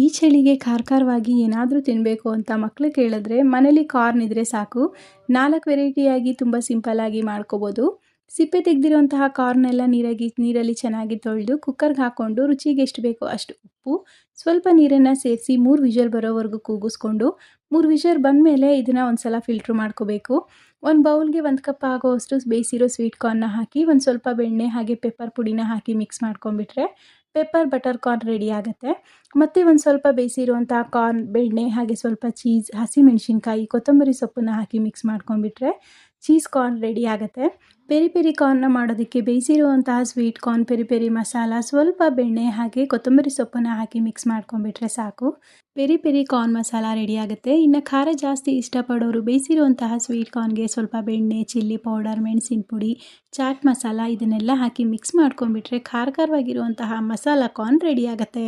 ಈ ಚಳಿಗೆ ಖಾರವಾಗಿ ಏನಾದರೂ ತಿನ್ನಬೇಕು ಅಂತ ಮಕ್ಕಳು ಕೇಳಿದ್ರೆ ಮನೇಲಿ ಕಾರ್ನ್ ಇದ್ದರೆ ಸಾಕು. 4 ವೆರೈಟಿಯಾಗಿ ತುಂಬ ಸಿಂಪಲ್ಲಾಗಿ ಮಾಡ್ಕೋಬೋದು. ಸಿಪ್ಪೆ ತೆಗೆದಿರುವಂತಹ ಕಾರ್ನೆಲ್ಲ ನೀರಲ್ಲಿ ಚೆನ್ನಾಗಿ ತೊಳೆದು ಕುಕ್ಕರ್ಗೆ ಹಾಕ್ಕೊಂಡು ರುಚಿಗೆ ಎಷ್ಟು ಬೇಕೋ ಅಷ್ಟು ಉಪ್ಪು, ಸ್ವಲ್ಪ ನೀರನ್ನು ಸೇರಿಸಿ 3 ವಿಷಲ್ ಬರೋವರೆಗೂ ಕೂಗಿಸ್ಕೊಂಡು 3 ವಿಷಲ್ ಬಂದಮೇಲೆ ಇದನ್ನು ಒಂದು ಸಲ ಫಿಲ್ಟ್ರ್ ಮಾಡ್ಕೋಬೇಕು. ಒಂದು ಬೌಲ್ಗೆ 1 ಕಪ್ ಆಗೋವಷ್ಟು ಬೇಯಿಸಿರೋ ಸ್ವೀಟ್ ಕಾರ್ನ್ನ ಹಾಕಿ ಒಂದು ಸ್ವಲ್ಪ ಬೆಣ್ಣೆ ಹಾಗೆ ಪೆಪ್ಪರ್ ಪುಡಿನ ಹಾಕಿ ಮಿಕ್ಸ್ ಮಾಡ್ಕೊಂಡ್ಬಿಟ್ರೆ ಪೆಪ್ಪರ್ ಬಟರ್ ಕಾರ್ನ್ ರೆಡಿ ಆಗುತ್ತೆ. ಮತ್ತು ಒಂದು ಸ್ವಲ್ಪ ಬೇಯಿಸಿರುವಂಥ ಕಾರ್ನ್, ಬೆಣ್ಣೆ ಹಾಗೆ ಸ್ವಲ್ಪ ಚೀಸ್, ಹಸಿಮೆಣಸಿನ್ಕಾಯಿ, ಕೊತ್ತಂಬರಿ ಸೊಪ್ಪನ್ನು ಹಾಕಿ ಮಿಕ್ಸ್ ಮಾಡ್ಕೊಂಡ್ಬಿಟ್ರೆ ಚೀಸ್ ಕಾರ್ನ್ ರೆಡಿ ಆಗುತ್ತೆ. ಪೆರಿ ಪೆರಿ ಕಾರ್ನ್ನ ಮಾಡೋದಕ್ಕೆ ಬೇಯಿಸಿರುವಂತಹ sweet corn, peri peri masala, ಸ್ವಲ್ಪ ಬೆಣ್ಣೆ ಹಾಗೆ ಕೊತ್ತಂಬರಿ ಸೊಪ್ಪನ್ನು ಹಾಕಿ ಮಿಕ್ಸ್ ಮಾಡ್ಕೊಂಡ್ಬಿಟ್ರೆ ಸಾಕು, peri peri corn masala ready ಆಗುತ್ತೆ. ಇನ್ನು ಖಾರ ಜಾಸ್ತಿ ಇಷ್ಟಪಡೋರು ಬೇಯಿಸಿರುವಂತಹ ಸ್ವೀಟ್ ಕಾರ್ನ್ಗೆ ಸ್ವಲ್ಪ ಬೆಣ್ಣೆ, ಚಿಲ್ಲಿ ಪೌಡರ್, ಮೆಣಸಿನ ಪುಡಿ, ಚಾಟ್ ಮಸಾಲ ಇದನ್ನೆಲ್ಲ ಹಾಕಿ ಮಿಕ್ಸ್ ಮಾಡ್ಕೊಂಡ್ಬಿಟ್ರೆ ಖಾರವಾಗಿರುವಂತಹ ಮಸಾಲ ಕಾರ್ನ್ ರೆಡಿ ಆಗುತ್ತೆ.